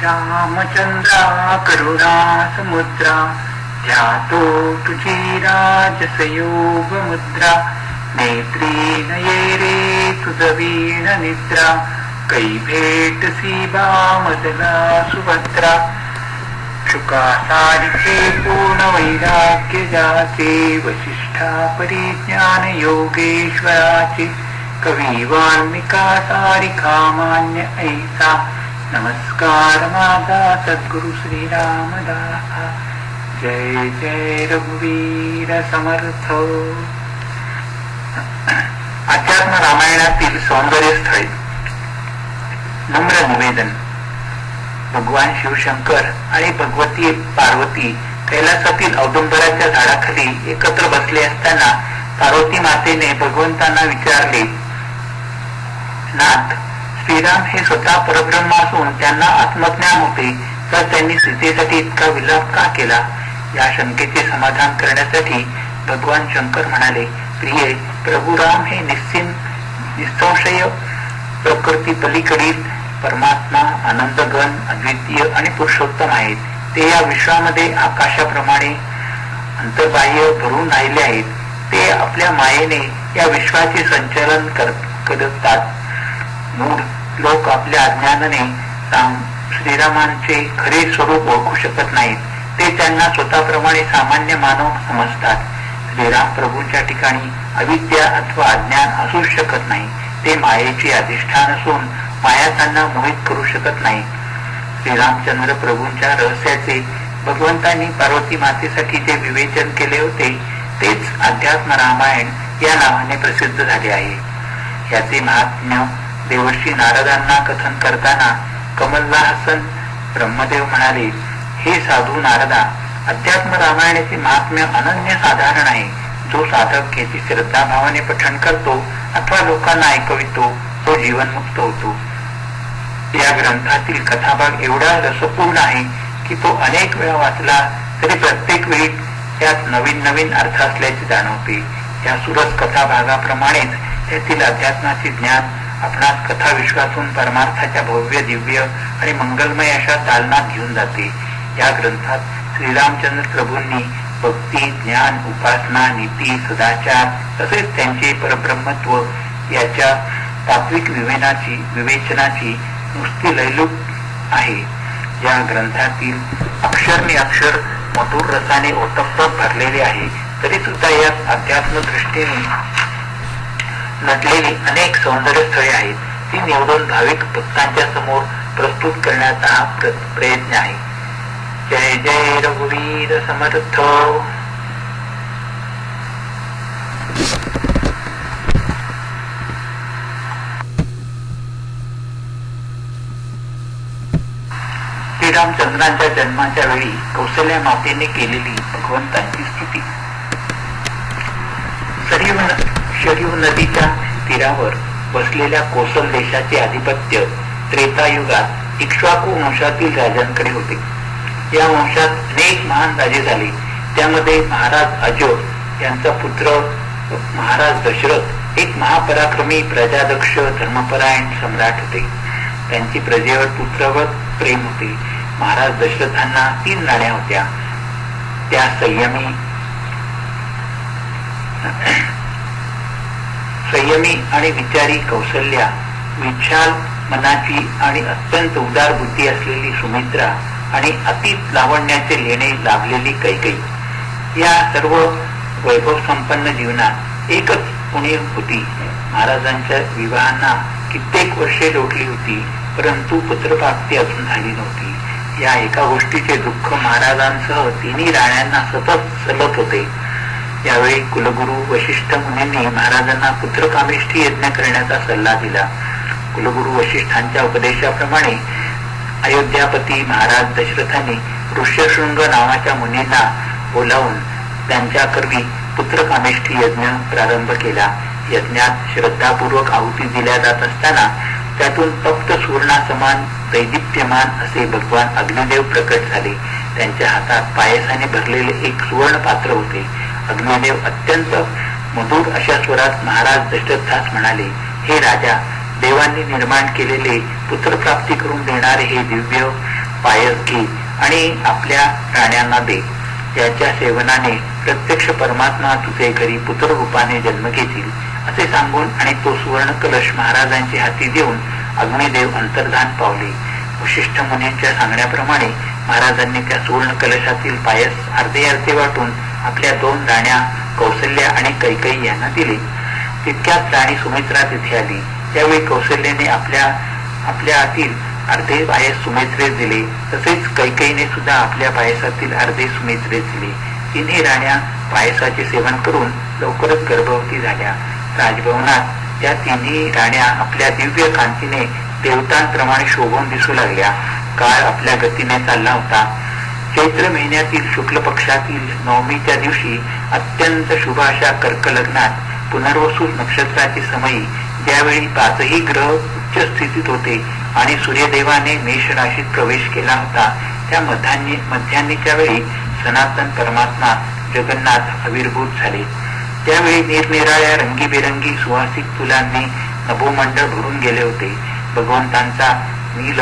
रामचंद्रा करुणा समुद्रा ध्यातो तुझी राजसयोग मुद्रा नेत्री नये रे तुझ वीण निद्रा कै भेटसी बामदला सुभद्रा शुका सारिखे पूर्ण वैराग्य जाचे वशिष्ठा परिज्ञान योगेश्वराचे कवी वाल्मिका सारिखा मान्य ऐसा नमस्कार माझा सद्गुरु श्री रामदासा जय जय रघुवीर समर्थ. अध्यात्म रामायणातील सौंदर्य स्थळे. नम्र निवेदन. भगवान शिवशंकर आणि भगवती पार्वती कैलासातील औदुंबराच्या झाडाखाली एकत्र बसले असताना पार्वती मातेने भगवंतांना विचारले, नाथ, श्रीराम हे स्वतः परब्रह्म असून त्यांना आत्मज्ञान होते, तर त्यांनी सीतेसाठी इतका विलाप का केला? या शंकेचे समाधान करण्यासाठी भगवान शंकर म्हणाले, प्रिये, प्रभू राम हे निसंशय प्रकृती पलीकडील परमात्मा, आनंदगण, अद्वितीय आणि पुरुषोत्तम आहेत. ते या विश्वामध्ये आकाशाप्रमाणे अंतर्बाह्य भरून राहिले आहेत. ते आपल्या मायेने या विश्वाचे संचालन करतात. मूढ लोक आपल्या अज्ञानाने श्रीरामांचे खरे स्वरूप ओळखू शकत नाहीत. ते त्यांना स्वतःप्रमाणे सामान्य मानव समजतात. श्रीराम प्रभूंच्या ठिकाणी अविद्या अथवा अज्ञान असू शकत नाही. ते मायेचे अधिष्ठान असून माया त्यांना मोहित करू शकत नाही. श्रीरामचंद्र प्रभूंच्या रहस्याचे भगवंतांनी पार्वती मातेसाठी जे विवेचन केले होते तेच अध्यात्म रामायण या नावाने प्रसिद्ध झाले आहे. याचे महात्म्य देवर्षी नारदांना कथन करताना कमलहासन ब्रह्मदेव म्हणाले, हे साधू नारदा, अध्यात्म रामायणाचे महात्म्य अनन्य साधारण आहे. जो साधक याची श्रद्धाभावाने पठण करतो अथवा लोकांना ऐकवितो तो जीवनमुक्त होतो. या ग्रंथातील कथाभाग एवढा रसपूर्ण आहे की तो अनेक वेळा वाचला तरी प्रत्येक वेळी त्यात नवीन नवीन अर्थ असल्याचे जाणवते. या सुरस कथाभागाप्रमाणेच त्यातील अध्यात्माचे ज्ञान आपणास कथा विश्वातून परमार्थाच्या भव्य, दिव्य आणि मंगलमय अशा दालनात घेऊन जाते. या ग्रंथात श्रीरामचंद्र प्रभूंनी भक्ती, ज्ञान, उपासना, नीती, सदाचार तसेच त्यांचे परब्रह्मत्व याच्या तात्विक विवेचनाची नुसती लयलूट आहे. या ग्रंथातील अक्षरने अक्षर मधुर रसाने ओतप्रोत भरलेले आहे. तरी सुद्धा यात अध्यात्म दृष्टीने नटलेली अनेक सौंदर्य स्थळे आहेत. ती निवडून भाविक भक्तांच्या समोर प्रस्तुत करण्याचा हा प्रयत्न आहे. जय जय रघुवीर समर्थ. श्रीरामचंद्रांच्या जन्माच्या वेळी कौसल्या मातेने केलेली भगवंतांची स्तुती. शरयू नदीच्या तीरावर बसलेल्या कोसल देशाचे आधिपत्य त्रेतायुगात इक्ष्वाकू वंशातील राजांकडे होते. या वंशात अनेक महान राजे झाले. त्यामध्ये महाराज अजोर यांचा पुत्र महाराज दशरथ एक महापराक्रमी, प्रजादक्ष, धर्मपरायण सम्राट होते. त्यांची प्रजेवर पुत्रवत प्रेम होते. महाराज दशरथांना 3 राण्या होत्या. त्या संयमी आणि विचारी कौसल्या, विशाल मनाची आणि अत्यंत उदार बुद्धी असलेली सुमित्रा आणि अतीत लावण्याचे लेणे लाभलेली कैकेयी. या सर्व वैभव संपन्न जीवनात एकच उणीव होती. महाराजांच्या विवाहांना कित्येक वर्षे लोटली होती, परंतु पुत्रप्राप्ती अजून झाली नव्हती. या एका गोष्टीचे दुःख महाराजांसह 3 राण्यांना सतत सलत होते. यावेळी कुलगुरू वशिष्ठ मुनींनी महाराजांना पुत्रकामेष्ठी यज्ञ करण्याचा सल्ला दिला. कुलगुरू वशिष्ठांच्या उपदेशाप्रमाणे अयोध्यापती महाराज दशरथांनी ऋष्यशृंग नावाच्या मुनींना बोलावून त्यांच्याकरवी पुत्रकामेष्ठी यज्ञ प्रारंभ केला. यज्ञात श्रद्धापूर्वक आहुती दिल्या जात असताना त्यातून तप्त सुवर्णासमान दैदिप्यमान असे भगवान अग्निदेव प्रकट झाले. त्यांच्या हातात पायसाने भरलेले एक सुवर्ण पात्र होते. अग्निदेव अत्यंत मधुर अशा स्वरात महाराज दशरथास म्हणाले, हे राजा, देवांनी निर्माण केलेले पुत्रप्राप्ती करून देणारे हे दिव्य पायस घे आणि आपल्या राण्यांना दे. याच्या सेवनाने प्रत्यक्ष परमात्मा तुझे घरी पुत्ररूपाने जन्म घेतील असे सांगून आणि तो सुवर्ण कलश महाराजांच्या हाती देऊन अग्निदेव अंतर्धान पावले. वशिष्ठ मुनींच्या सांगण्याप्रमाणे महाराजांनी त्या सुवर्ण कलशातील पायस अर्धे अर्धे वाटून आपल्या 2 राण्या कौसल्या आणि कैकेयी यांना दिले. तितक्यात राणी सुमित्रा तिथे आली. त्यावेळी कौसल्याने आपल्या हातील अर्धे पायस सुमित्रेस दिले. तसेच कैकेयीने सुद्धा आपल्या पायसातील अर्धे सुमित्रेस दिले. तिन्ही राण्या पायसाचे सेवन करून लवकरच गर्भवती झाल्या. राजभवनात त्या तिन्ही राण्या आपल्या दिव्य कांतीने देवतांप्रमाणे शोभून दिसू लागल्या. काळ आपल्या गतीने चालला होता. चैत्र महिन्यातील शुक्ल पक्षातील नवमीच्या दिवशी अत्यंत शुभ अशा कर्क लग्नात पुनर्वसू नक्षत्राची समयी ज्यावेळी 5ही ग्रह उच्च स्थितीत होते आणि सूर्यदेवाने मेष राशीत प्रवेश केला होता, त्या मध्यान्हीच्या वेळी सनातन परमात्मा जगन्नाथ आविर्भूत झाले. त्यावेळी निरनिराळ्या रंगीबेरंगी सुवासिक फुलांनी नभोमंडळ भरून गेले होते. भगवंतांचा नील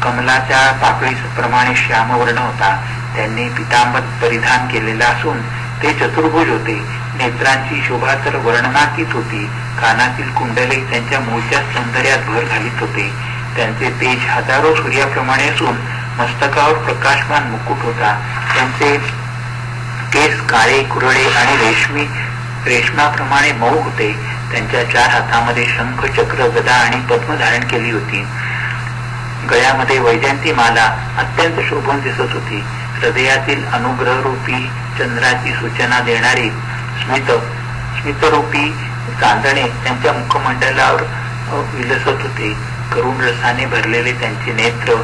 कमलाच्या पाकळीप्रमाणे श्यामवर्ण होता. त्यांनी पितांबर परिधान केलेला असून ते चतुर्भुज होते. नेत्रांची शोभा तर वर्णनातीत होती. कानातील कुंडले त्यांच्या मूळच्या सौंदर्यात भर घालीत होते. त्यांचे तेज हजारो सूर्याप्रमाणे असून मस्तकावर प्रकाशमान मुकुट होता. त्यांचे केस काळे कुरळे आणि रेशमाप्रमाणे मऊ होते. त्यांच्या 4 हातामध्ये शंख, चक्र, गदा आणि पद्म धारण केली होती. गळ्यामध्ये वैजयंती माला अत्यंत शोभून दिसत होती. हृदयातील अनुग्रहरूपी चंद्राची सूचना देणारी स्मितरूपी चांदणे त्यांच्या मुखमंडलावर विलसत होते. करुण रसाने भरलेले त्यांचे नेत्र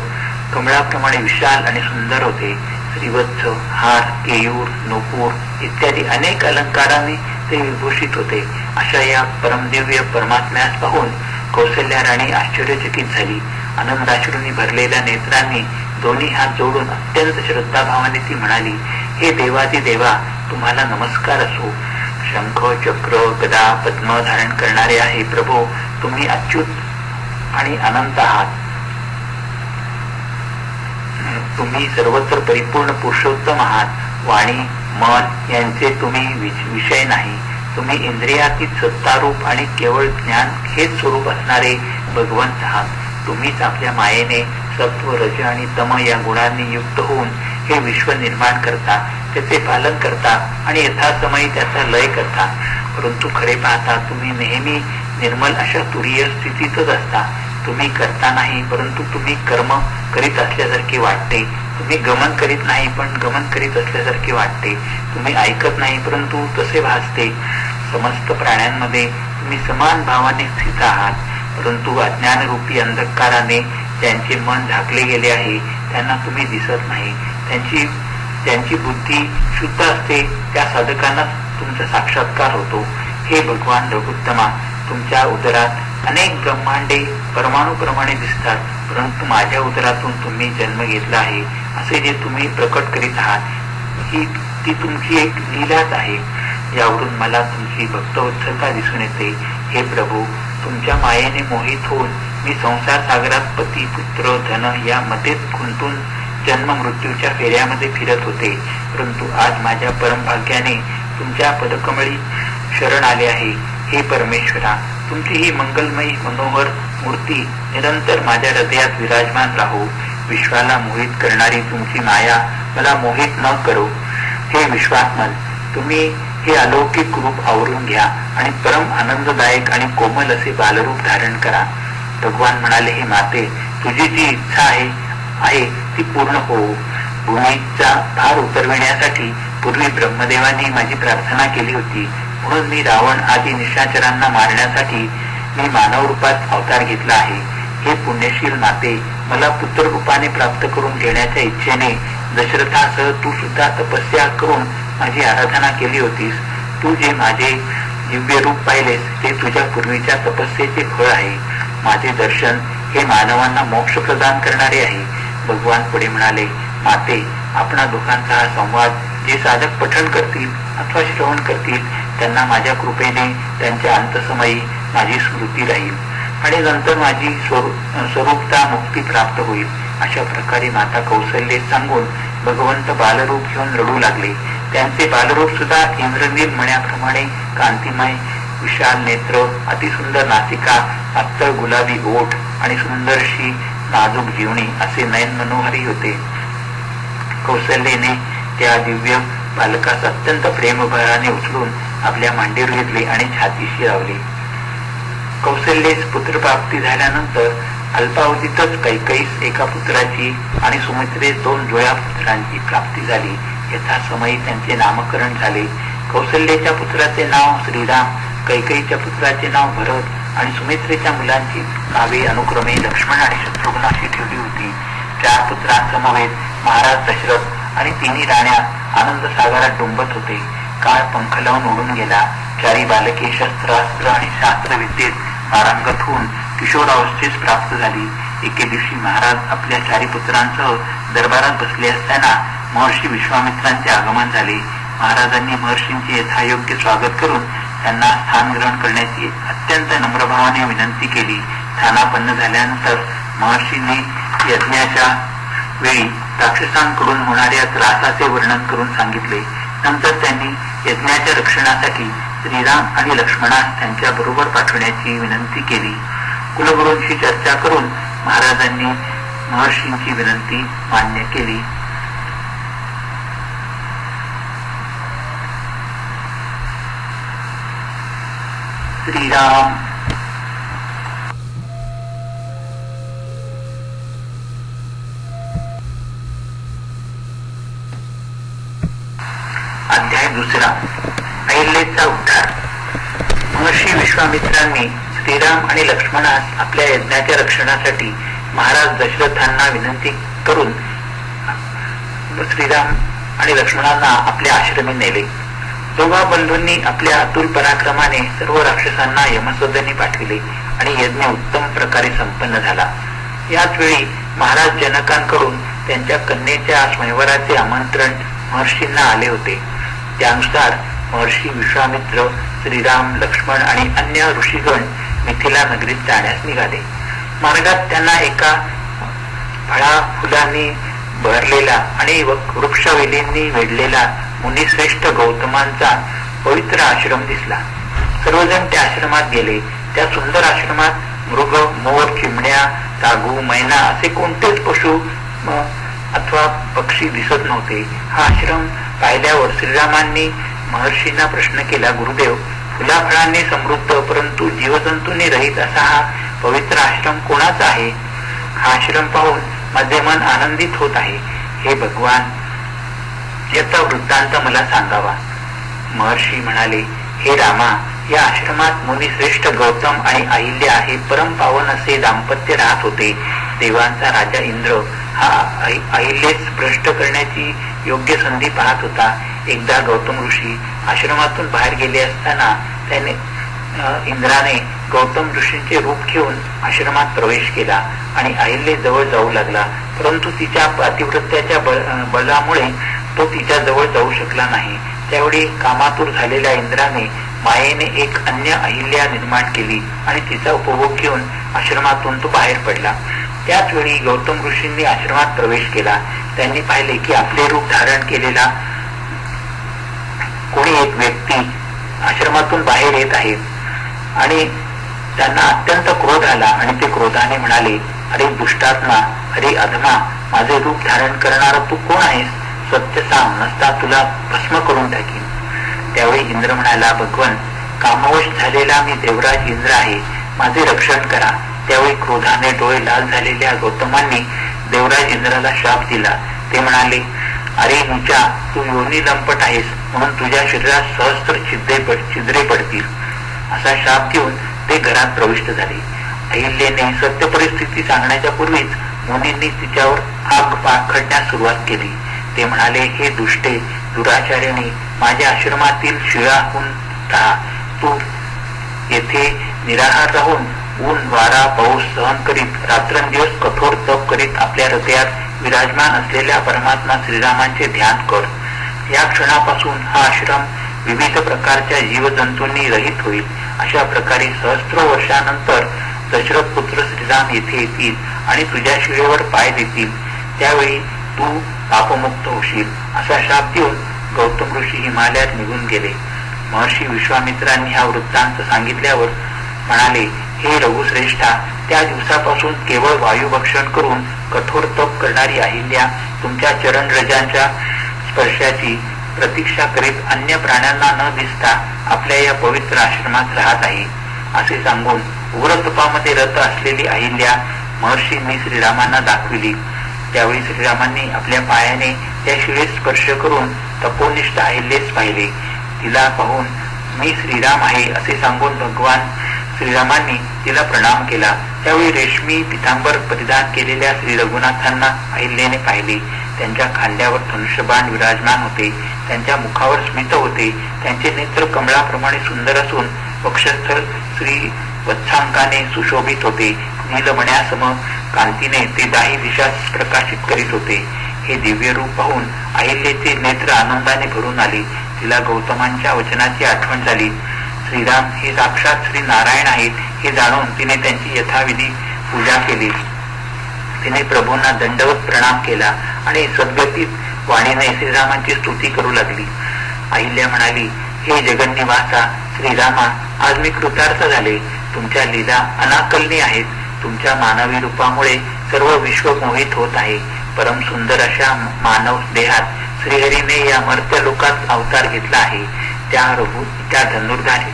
कमळाप्रमाणे विशाल आणि सुंदर होते. श्रीवत्स, हार, केयूर, नूपूर इत्यादी अनेक अलंकारांनी ते विभूषित होते. अशा या परमदिव्य परमात्म्यास पाहून कौसल्या राणी आश्चर्यचकित झाली. आनंदाश्रूंनी भरलेल्या नेत्रांनी दोन्ही हात जोडून अत्यंत श्रद्धाभावाने ती म्हणाली, हे देवादिदेवा, तुम्हाला नमस्कार असो. शंख, चक्र, गदा, पद्म धारण करणारे आहे प्रभो, तुम्ही अच्युत आणि अनंत आहात. तुम्ही सर्वत्र परिपूर्ण पुरुषोत्तम आहात. वाणी, मन यांचे तुम्ही विषय नाही. तुम्ही इंद्रियातीत सत्तारूप आणि केवळ ज्ञान हेच स्वरूप असणारे भगवंत आहात. तुम्हीच आपल्या मायेने सत्व, रज आणि तम या गुणांनी युक्त होऊन हे विश्व निर्माण करता, त्याचे पालन करता आणि यथासमयी त्याचा लय करता. परंतु खरे पाहता तुम्ही नेहमी निर्मल अशा तुरीय स्थितीतच असता. तुम्ही करता नाही, परंतु तुम्ही कर्म करीत असल्यासारखे वाटते. तुम्ही गमन करीत नाही, पण गमन करीत असल्यासारखे वाटते. तुम्ही ऐकत नाही, परंतु तसे भासते. समस्त प्राण्यांमध्ये तुम्ही समान भावाने स्थित आहात. परंतु अज्ञानरूपी अंधकाराने ज्यांचे मन झाकले गेले आहे त्यांना तुम्ही दिसत नाही. त्यांची बुद्धी शुद्ध असते, त्या साधकांना तुमचा साक्षात्कार होतो. हे भगवान रघुत्तमा, तुमच्या उदरात अनेक ब्रह्मांडे परमाणूप्रमाणे दिसतात, परंतु माझ्या उदरातून तुम्ही जन्म घेतला आहे असे जे तुम्ही प्रकट करीत आहात ती तुमची एक लीलाच आहे. यावरून मला तुमची भक्तवत्सलता दिसून येते. हे प्रभू, तुमच्या मायेने मोहित होऊन मी संसार सागरात पती, पुत्र, धन यामध्येच गुंतून जन्म मृत्यूच्या फेऱ्यामध्ये फिरत होते. परंतु आज माझ्या परमभाग्याने तुमच्या पदकमळी शरण आले आहे. हे परमेश्वरा, तुमची ही मंगलमयी मनोहर मूर्ती निरंतर माझ्या हृदयात विराजमान राहो. विश्वाला मोहित करणारी तुमची माया मला मोहित न करो. हे विश्वात्मन, तुम्ही हे अलौकिक रूप आवरून घ्या आणि परम आनंददायक आणि कोमल असे बालरूप धारण करा. भगवान म्हणाले, हे माते, तुझी जी इच्छा आहे ती पूर्ण हो. भूमीचा भार उतरविण्यासाठी पूर्वी ब्रह्मदेवाने माझी प्रार्थना केली होती, म्हणून मी रावण आदी निशाचरांना मारण्यासाठी मी मानव रूपात अवतार घेतला आहे. हे पुण्यशील माते, मला पुत्र रूपाने प्राप्त करून घेण्याच्या इच्छेने दशरथासह तू सुद्धा तपस्या करून माझी आराधना केली होतीस. तू जे माझे दिव्य रूप पाहिलेस ते तुझ्या पूर्वीच्या तपस्येचे फळ आहे. माझे दर्शन हे मानवांना मोक्ष प्रदान करणारे आहे. भगवान पुढे म्हणाले, माते, आपणा दोघांचा हा संवाद जे साधक पठण करतील अथवा श्रवण करतील त्यांना माझ्या कृपेने त्यांच्या अंतसमयी माझी स्मृती राहील आणि नंतर माझी स्वरूपता मुक्ती प्राप्त होईल. अशा प्रकारे माता कौसल्ये सांगून भगवंत बालरूप घेऊन रडू लागले. त्यांचे बालरूप सुद्धा इंद्रनील मण्याप्रमाणे कांतिमय, विशाल नेत्र, अतिसुंदर नासिका, पातळ गुलाबी ओठ आणि सुंदरशी नाजूक जीवणी असे नयन मनोहरी होते. कौसल्येने त्या दिव्य बालकास अत्यंत प्रेमभराने उचलून आपल्या मांडीवर घेतले आणि छातीशी लावले. कौसल्येस पुत्रप्राप्ती झाल्यानंतर अल्पावधीतच कैकईस एका पुत्राची आणि सुमित्रेस 2 जुळ्या पुत्रांची प्राप्ती झाली. यथासमयी त्यांचे नामकरण झाले. कौसल्येच्या पुत्राचे नाव श्रीराम, कैकईच्या पुत्राचे नाव भरत आणि सुमित्रेच्या मुलांची नावे अनुक्रमे लक्ष्मण आणि शत्रुघ्न अशी ठेवली होती. 4 पुत्रांसमवेत महाराज दशरथ आणि 3 राण्या आनंद सागरात डुंबत होते. काळ पंख लावून उडून गेला. 4 बालके शस्त्रास्त्र आणि शास्त्रविद्येत पारंगत होऊन किशोरावस्थेस प्राप्त झाली. एके दिवशी महाराज आपल्या 4 पुत्रांसह दरबारात बसले असताना महर्षी विश्वामित्रांचे आगमन झाले. महाराजांनी महर्षींचे यथायोग्य स्वागत करून त्यांना स्थान ग्रहण करण्याची अत्यंत नम्रभावाने विनंती केली. स्थानापन्न झाल्यानंतर महर्षींनी यज्ञाच्या वेळी राक्षसांकडून होणाऱ्या त्रासाचे वर्णन करून सांगितले. नंतर त्यांनी यज्ञाच्या रक्षणासाठी श्रीराम आणि लक्ष्मणास त्यांच्या बरोबर पाठवण्याची विनंती केली. कुलगुरूंशी चर्चा करून महाराजांनी महर्षींची विनंती मान्य केली. श्रीराम. अध्याय 2. अहिल्याचा उद्धार. महर्षी विश्वामित्रांनी श्रीराम आणि लक्ष्मणास आपल्या यज्ञाच्या रक्षणासाठी महाराज दशरथांना विनंती करून श्रीराम आणि लक्ष्मणांना आपल्या आश्रमी नेले. दोघा बंधूंनी आपल्या अतुल पराक्रमाने सर्व राक्षसांना यमसदनी पाठविले आणि यज्ञ उत्तम प्रकारे संपन्न झाला. याच वेळी महाराज जनकांकडून त्यांच्या कन्येच्या स्वयंवराचे आमंत्रण महर्षींना आले होते. त्यानुसार महर्षी विश्वामित्र, श्रीराम, लक्ष्मण आणि अन्य ऋषीगण मिथिला नगरीत जाण्यास निघाले. मार्गात त्यांना एका फळा फुलांनी भरलेला आणि वृक्षवेलींनी वेढलेला मुनिश्रेष्ठ गौतमांचा पवित्र आश्रम दिसला. सर्वजण त्या आश्रमात गेले. त्या सुंदर आश्रमात मृग, मोर, चिमण्या, कागू, मैना असे कोणतेच पशु अथवा पक्षी दिसत नव्हते. हा आश्रम पाहिल्यावर श्रीरामांनी महर्षींना प्रश्न केला, गुरुदेव, फुलाफळांनी समृद्ध परंतु जीवजंतूंनी रहित असा हा पवित्र आश्रम कोणाचा आहे? हा आश्रम पाहून माझे मन आनंदित होत आहे. हे भगवान, याचा वृत्तांत मला सांगावा. महर्षी म्हणाले, हे रामा, या आश्रमात मुनिश्रेष्ठ गौतम आणि अहिल्या हे परम पावन असे दाम्पत्य राहत होते. देवांचा राजा इंद्र हा अहिल्यास भ्रष्ट करण्याची योग्य संधी पाहत होता. एकदा गौतम ऋषी आश्रमातून बाहेर गेले असताना त्याने इंद्राने गौतम ऋषींचे रूप घेऊन आश्रमात प्रवेश केला आणि अहिल्ये जवळ जाऊ लागला. परंतु तिच्या पातिव्रत्याच्या बलामुळे तो तिच्या जवळ जाऊ शकला नाही. त्यावेळी कामातूर झालेल्या इंद्राने मायेने एक अन्य अहिल्या निर्माण केली आणि तिचा उपभोग घेऊन आश्रमातून तो बाहेर पडला. त्याच वेळी गौतम ऋषींनी आश्रमात प्रवेश केला. त्यांनी पाहिले की आपले रूप धारण केलेला कोणी एक व्यक्ती आश्रमातून बाहेर येत आहे आणि त्यांना अत्यंत क्रोध आला आणि ते क्रोधाने म्हणाले, अरे दुष्टात्मा, अरे अधमा, माझे रूप धारण करणारा तू कोण आहेस? सत्य सांग, नसता तुला भस्म करून टाकीन. त्यावेळी इंद्र म्हणाला, भगवन, कामवश झालेला मी देवराज इंद्र आहे, माझे रक्षण करा. त्यावेळी क्रोधाने डोळे लाल झालेल्या गौतमांनी देवराज इंद्राला शाप दिला. ते म्हणाले, अरे नीचा, तू योनी लंपट आहेस, म्हणून तुझ्या शरीरात सहस्त्र छिद्रे पडतील. असा शाप देऊन ते घरात प्रविष्ट झाले. अहिल्येने सत्य परिस्थिती सांगण्याच्या पूर्वीच मुनींनी तिच्यावर आग पाखडण्यास सुरुवात केली. ते म्हणाले, हे दुष्टे, दुराचार्याने, माझ्या आश्रमातील शिळाहून राहा. तू येथे निराहार राहून ऊन, वारा, पाऊस सहन करीत रात्रंदिवस कठोर तप करीत आपल्या हृदयात विराजमान असलेल्या परमात्मा श्रीरामांचे ध्यान कर. या क्षणापासून हा आश्रम विविध प्रकारच्या जीवजंतूंनी रहित होईल. अशा प्रकारे सहस्त्र वर्षानंतर दशरथ पुत्र श्रीराम येथे येतील आणि तुझ्या शिळेवर पाय देतील, त्यावेळी तू पापमुक्त होशील, असा शाप देऊन गौतम ऋषी हिमालयात निघून गेले. महर्षी विश्वामित्रांनी हा वृत्तांत सांगितल्यावर म्हणाले, हे रघुश्रेष्ठा, त्या दिवसापासून केवळ वायुभक्षण करून कठोर तप करणारी अहिल्या तुमच्या चरणरजांच्या स्पर्शाची प्रतीक्षा करीत अन्य प्राण्यांना न दिसता आपल्या या पवित्र आश्रमात राहत आहे, असे सांगून उग्र तपामध्ये रत असलेली अहिल्या महर्षींनी श्रीरामांना दाखविली. त्यावेळी श्रीरामांनी आपल्या पायाने त्या शिळेस स्पर्श करून तपोनिष्ठ अहिल्यास पाहिले. तिला पाहून मी श्रीराम आहे असे सांगून भगवान श्रीरामांनी तिला प्रणाम केला. त्यावेळी रेशमी पितांबर परिधान केलेल्या श्री रघुनाथांना अहिल्याने पाहिले. त्यांच्या खांद्यावर धनुष्यबाण विराजमान होते, त्यांच्या मुखावर स्मित होते, त्यांचे नेत्र कमळाप्रमाणे सुंदर असून वक्षस्थळ श्री वत्सांकाने सुशोभित होते. नीलमण्यासम कांतीने ते दाही दिशास प्रकाशित करीत होते. हे दिव्य रूप पाहून अहिल्याचे नेत्र आनंदाने भरून आले. तिला गौतमांच्या वचनाची आठवण झाली. श्रीराम हे साक्षात श्री नारायण आहेत हे जाणून तिने त्यांची यथाविधी पूजा केली. तिने प्रभूंना दंडवत प्रणाम केला आणि सद्गतीत वाणीने श्रीरामांची स्तुती करू लागली. अहिल्या म्हणाली, हे जगन्निवासा श्रीरामा, आज मी कृतार्थ झाले. तुमच्या लीला अनाकलनीय आहेत. तुमच्या मानवी रूपामुळे सर्व विश्व मोहित होत आहे. परम सुंदर अशा मानव देहात श्रीहरीने या मर्त्य लोकात अवतार घेतला आहे. त्या धनुर्धारी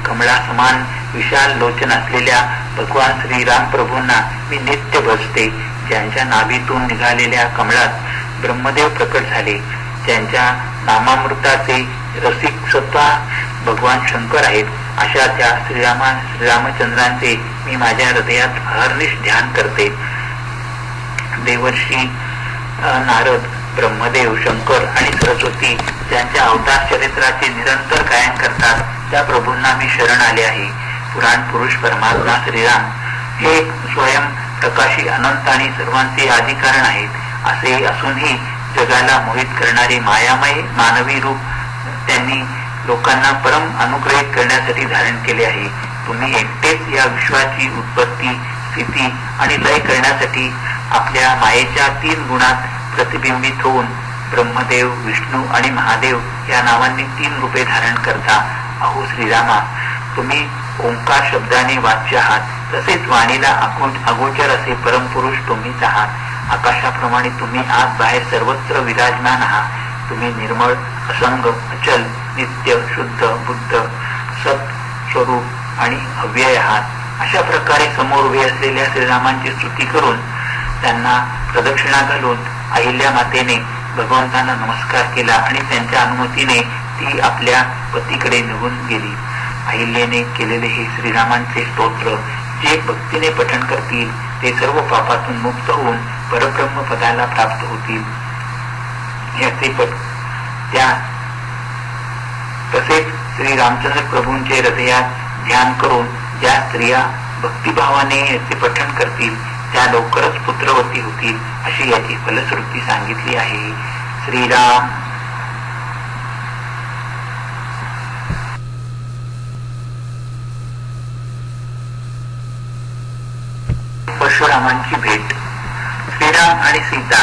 कमळा समान विशाल लोचन असलेल्या भगवान श्रीराम प्रभूंना मी नित्य भजते. ज्यांच्या नाभीतून निघालेल्या कमळात ब्रह्मदेव प्रकट झाले, ज्यांच्या नामामृताचे रसिक स्वतः भगवान शंकर आहेत, अशा त्या श्रीरामचंद्रांचे मी माझ्या हृदयात अहर्निश ध्यान करते. देवर्षी नारद, ब्रह्मदेव, शंकर आणि सरस्वती ज्यांच्या अवतार चरित्राचे निरंतर गायन करतात, त्या प्रभूंना मी शरण आले आहे. पुराण पुरुष परमात्मा श्रीराम हे स्वयं प्रकाशी अनंत आणि सर्वांचे आदिकारण आहेत. असे असूनही जगाला मोहित करणारे मायामय मानवी रूप त्यांनी लोकांना परम अनुग्रहित करण्यासाठी धारण केले आहे. तुम्ही एकटेच या विश्वाची उत्पत्ती, स्थिती आणि लय करण्यासाठी आपल्या मायेच्या 3 गुणात प्रतिबिंबित होऊन ब्रह्मदेव, विष्णू आणि महादेव या नावांनी 3 रूपे धारण करता. अहो श्रीरामा, तुम्ही ओंकार शब्दाने वाच्य आहात, तसेच वाणीला अगोचर असे परमपुरुष तुम्हीच आहात. आकाशाप्रमाणे तुम्ही आत बाहेर सर्वत्र विराजमान आहात. तुम्ही निर्मळ, असंग, अचल, नित्य, शुद्ध, बुद्ध, सत स्वरूप आणि अव्यय आहात. अशा प्रकारे समोर उभे असलेल्या श्रीरामांची स्तुती करून त्यांना प्रदक्षिणा घालून अहिल्या मातेने भगवंतांना नमस्कार केला आणि त्यांच्या अनुमतीने ती आपल्या पतीकडे निघून गेली. अहिल्याने केलेले हे श्रीरामांचे स्तोत्र जे भक्तीने पठण करतील ते सर्व पापातून मुक्त होऊन परब्रह्म पदाला प्राप्त होतील. याचे तसेच श्री रामचंद्र प्रभूंचे हृदयात ध्यान करून ज्या स्त्रिया भक्तिभावाने याचे पठण करतील त्या लवकरच पुत्रवती होतील, अशी याची फलश्रुती सांगितली आहे. श्रीराम. परशुरामांची भेट. श्रीराम आणि सीता,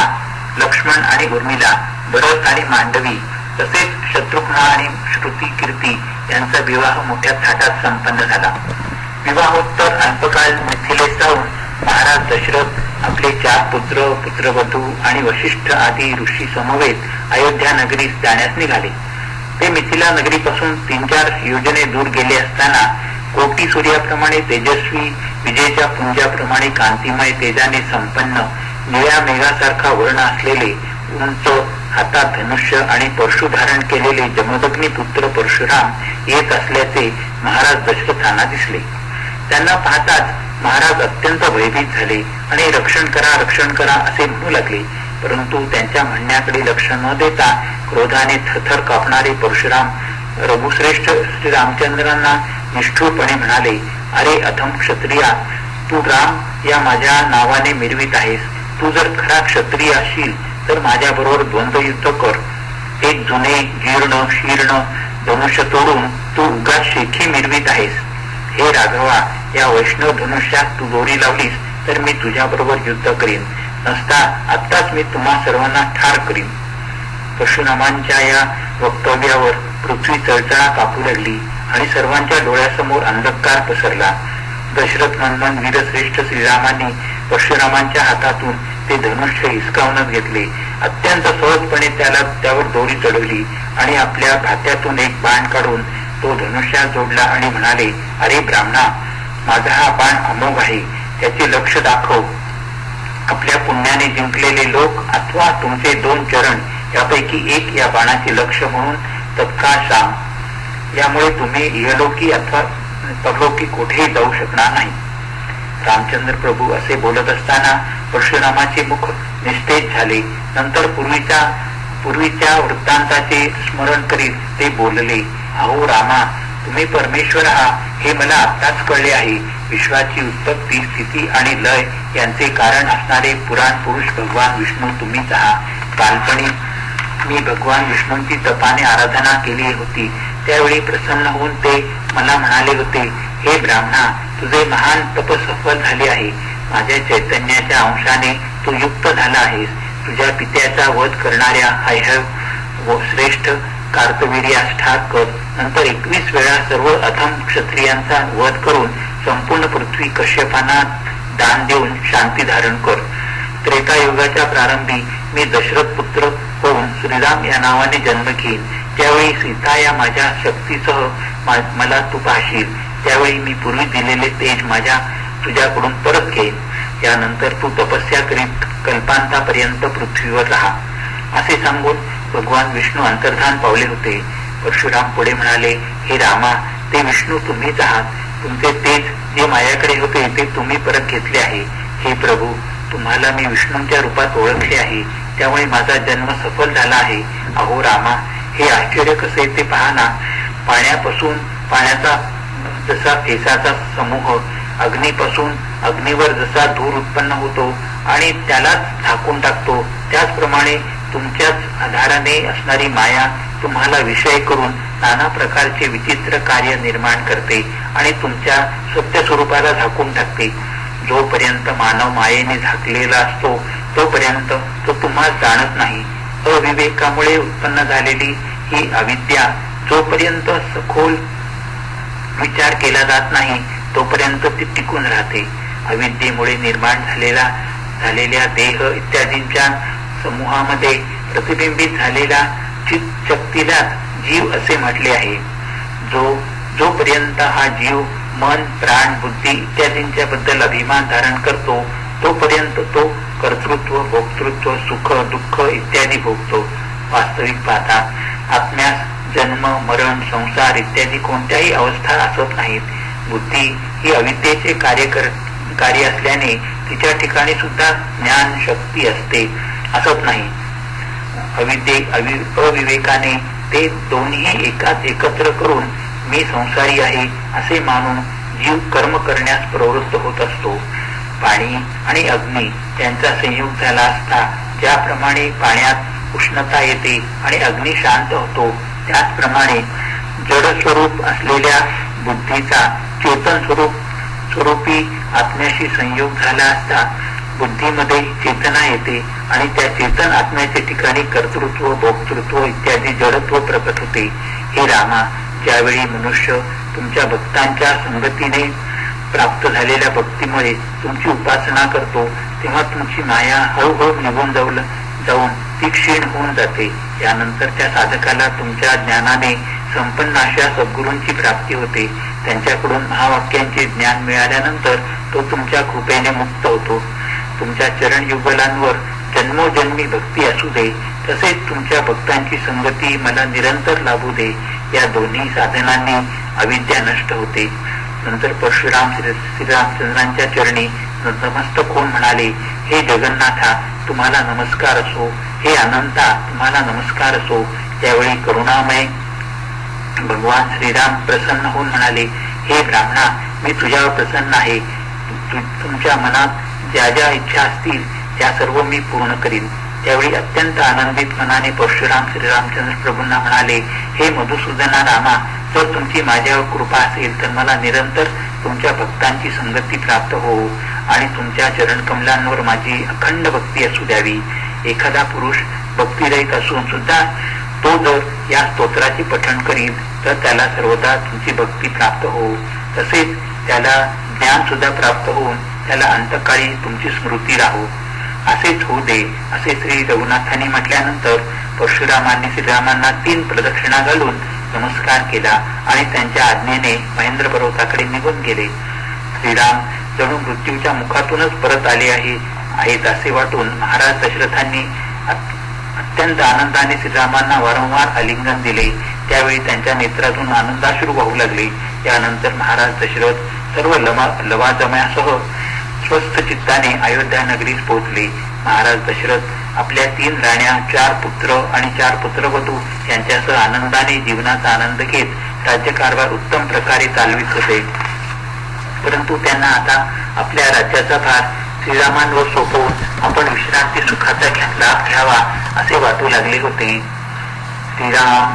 लक्ष्मण आणि उर्मिला, भरत आणि मांडवी तसेच शत्रुघ्न आणि श्रुती कीर्ती यांचा विवाह मोठ्या थाटात संपन्न झाला. विवाहोत्तर अल्पकाल मिथिलेस जाऊन महाराज दशरथ आपले 4 पुत्र, पुत्रवधू आणि वशिष्ठ आदी ऋषी समवेत अयोध्या नगरीस जाण्यास निघाले. ते मिथिला नगरीपासून 3-4 योजने दूर गेले असताना कोटी सूर्याप्रमाणे तेजस्वी, विजेच्या पुंजाप्रमाणे कांतिमय तेजाने संपन्न, निळ्या मेघासारखा वर्ण असलेले, उंच, हातात धनुष्य आणि परशु धारण केलेले जमदग्नी पुत्र परशुराम येत असल्याचे महाराज दशरथांना दिसले. त्यांना पाहताच महाराज अत्यंत भयभीत झाले आणि रक्षण करा, रक्षण करा असे म्हणू लागले. परंतु त्यांच्या म्हणण्याकडे लक्ष न देता क्रोधाने थरथर कापणारे परशुराम रघुश्रेष्ठ श्री रामचंद्रांना निष्ठुरपणे म्हणाले, अरे अधम क्षत्रिया, तू राम या माझ्या नावाने मिरवीत आहेस. तू जर खरा क्षत्रिय असशील तर माझ्या बरोबर द्वंद्व युद्ध कर. एक जुने जीर्ण शीर्ण धनुष्य तोडून तू उगाच शेखी मिरवीत आहेस. हे राघवा, या वैष्णव धनुष्यात तू दोरी लावलीस तर मी तुझ्याबरोबर युद्ध करीन, नसता आत्ताच मी तुम्हा सर्वांना ठार करीन. परशुरामांच्या या वक्तव्यावर पृथ्वी चळचळा कापू लागली आणि सर्वांच्या डोळ्यासमोर अंधकार पसरला. दशरथ नंदन वीरश्रेष्ठ श्रीरामांनी परशुरामांच्या हातातून ते धनुष्य हिसकावूनच घेतले. अत्यंत सहजपणे त्यावर दोरी चढवली आणि आपल्या भात्यातून एक बाण काढून तो धनुष्यात जोडला आणि म्हणाले, अरे ब्राह्मणा, माझा हा बाण अमोघ आहे, त्याचे लक्ष दाखव. आपल्या पुण्याने जिंकलेले लोक अथवा तुमचे 2 चरण यापैकी एक या बाणाचे लक्ष म्हणून तत्काळ सांग. यामुळे तुम्ही इहलोकी अथवा परलोकी कुठेही जाऊ शकणार नाही. रामचंद्र प्रभू असे बोलत असताना परशुरामाचे मुख निस्तेज झाले. नंतर पूर्वीच्या वृत्तांताचे स्मरण करीत ते बोलले, अहो रामा, तुम्ही परमेश्वर आहात हे मला आत्ताच कळले आहे. विश्वाची उत्पत्ती, स्थिती आणि लय यांचे कारण असणारे पुराण पुरुष भगवान विष्णू तुम्हीच आहात. काल्पनिक मी भगवान विष्णूंची तपाने आराधना केली होती. त्यावेळी प्रसन्न होऊन ते मला म्हणाले होते, हे ब्राह्मणा, तुझे महान तप सफल झाले आहे. माझ्या चैतन्याच्या अंशाने तू युक्त झाला आहेस. तुझ्या पित्याचा वध करणाऱ्या हयहव श्रेष्ठ कार्तवीर्यास ठार कर. नंतर 21 वेळा सर्व अधम क्षत्रियांचा वध करून संपूर्ण पृथ्वी कश्यपांना दान देऊन शांती धारण कर. त्रेतायुगाच्या प्रारंभी मी दशरथ पुत्र होऊन श्रीराम या नावाने जन्म घेईन. त्यावेळी सीता या माझ्या शक्तीसह मला तू पाहशील. त्यावेळी मी पूर्वी दिलेले तेज तुझ्याकडून परत घेईन. यानंतर तू तपस्या करीत कल्पांतापर्यंत पृथ्वीवर राहा. असे सांगून भगवान विष्णू अंतर्धान पावले होते. परशुराम पुढे म्हणाले, हे रामा, ते विष्णू तुम्हीच आहात. तुमचे तेज जे माझ्याकडे होते ते तुम्ही परत घेतले आहे. हे प्रभू, तुम्हाला मी विष्णूंच्या रूपात ओळखले आहे, त्यामुळे माझा जन्म सफल झाला आहे. अहो रामा, हे आश्चर्य कसे ते पहा ना. पाण्यापासून पाण्याचा जसा फेसाचा समूह, अग्नीपासून अग्नीवर जसा धूर उत्पन्न होतो आणि त्यालाच झाकून टाकतो, त्याचप्रमाणे तुमच्याच आधाराने असणारी माया तुम्हाला विषय करून नाना प्रकारचे विचित्र कार्य निर्माण करते आणि तुमच्या सत्य स्वरूपाला झाकून टाकते. जोपर्यंत मानव मायेने झाकलेला असतो तोपर्यंत तो तुम्हाला जाणत नाही. अविवेकामुळे उत्पन्न झालेली ही अविद्या जोपर्यंत सखोल विचार केला जात नाही तोपर्यंत ती टिकून राहते. अविद्येमुळे निर्माण झालेल्या देह इत्यादींच्या समूहामध्ये प्रतिबिंबित झालेल्या चित्त शक्तीला जीव असे म्हटले आहे. जोपर्यंत हा जीव मन, प्राण, बुद्धी इत्यादींच्या बद्दल अभिमान धारण करतो तोपर्यंत तो कर्तृत्व, भोक्तृत्व, सुख, दुःख इत्यादी भोगतो. वास्तविक पाहता आत्म्यास जन्म, मरण, संसार इत्यादी कोणत्याही अवस्था असत नाहीत. बुद्धी ही अविद्येचे कार्य असल्याने तिच्या ठिकाणी सुद्धा ज्ञान शक्ती असते असत नाही. अविवेकाने ते दोन्ही एकत्र करून मी संसारी आहे असे मानून जीव कर्म करण्यास प्रवृत्त होत असतो. पाणी आणि अग्नी यांचा संयोग झाला असता ज्याप्रमाणे पाण्यात उष्णता येते आणि अग्नी शांत होतो, त्याचप्रमाणे जड स्वरूप असलेल्या बुद्धीचा चेतन स्वरूपी आत्म्याशी संयोग झाला असता बुद्धीमध्ये चेतना येते आणि त्या चेतन आत्म्याच्या ठिकाणी कर्तृत्व, भोक्तृत्व इत्यादी जडत्व प्रकट होते. हे रामा, ज्यावेळी मनुष्य तुमच्या भक्तांच्या संगतीने प्राप्त झालेल्या भक्तीमुळे तुमची उपासना करतो तेव्हा तुमची माया हळूहळू निघून जाऊन ती क्षीण होऊन जाते. यानंतर त्या साधकाला तुमच्या ज्ञानाने संपन्न अशा सद्गुरूंची प्राप्ती होते. त्यांच्याकडून महावाक्यांचे ज्ञान मिळाल्यानंतर तो तुमच्या कृपेने मुक्त होतो. तुमच्या चरण युगलांवर जन्मोजन्मी भक्ती असू दे, तसेच तुमच्या भक्तांची संगती मला निरंतर लाभू दे. या दोन्ही साधनांनी अविद्या नष्ट होते. नंतर परशुराम श्रीरामचंद्रांच्या चरणी नतमस्तक होऊन म्हणाले, हे जगन्नाथा, तुम्हाला नमस्कार असो. हे अनंता, तुम्हाला नमस्कार असो. त्यावेळी करुणामय भगवान श्रीराम प्रसन्न होऊन म्हणाले, हे ब्राह्मणा, मी तुझ्यावर प्रसन्न आहे. तुमच्या मनात ज्या ज्या इच्छा असतील त्या सर्व मी पूर्ण करीन. त्यावेळी अत्यंत आनंदित मनाने परशुराम श्रीरामचंद्र प्रभूंना म्हणाले, हे मधुसूदना रामा, जर तुमची माझ्यावर कृपा असेल तर मला निरंतर तुमच्या भक्तांची संगती प्राप्त हो आणि तुमच्या चरणकमलांवर माझी अखंड भक्ती असू द्यावी. एखादा पुरुष भक्तिरहित असून सुद्धा तो जर या स्तोत्राचे पठण करील तर त्याला सर्वदा तुमची भक्ती प्राप्त हो. तसेच त्याला ज्ञान सुद्धा प्राप्त होऊन त्याला अंतकाळी तुमची स्मृती राहो. असेच होऊ दे असे श्री रघुनाथांनी म्हटल्यानंतर परशुरामांनी श्रीरामांना 3 प्रदक्षिणा घालून नमस्कार केला आणि त्यांच्या आज्ञेने महेंद्र पर्वताकडे निघून गेले. श्रीराम जणू मृत्यूच्या मुखातूनच परत आले आहेत असे वाटून महाराज दशरथांनी अत्यंत आनंदाने श्रीरामांना वारंवार आलिंगन दिले. त्यावेळी त्यांच्या नेत्रातून आनंदाश्रू वाहू लागले. यानंतर महाराज दशरथ सर्व लवाजम्यासह स्वस्थ चित्ताने अयोध्या नगरीस पोहोचले. महाराज दशरथ आपल्या 3 राण्या, 4 पुत्र आणि 4 पुत्रवधू यांच्यासह आनंदाने जीवनाचा आनंद घेत राज्यकारभार उत्तम प्रकारे चालवित होते. परंतु त्यांना आता आपल्या राज्याचा भार श्रीरामांवर सोपवून आपण विश्रांती सुखाचा लाभ घ्यावा असे वाटू लागले होते. श्रीराम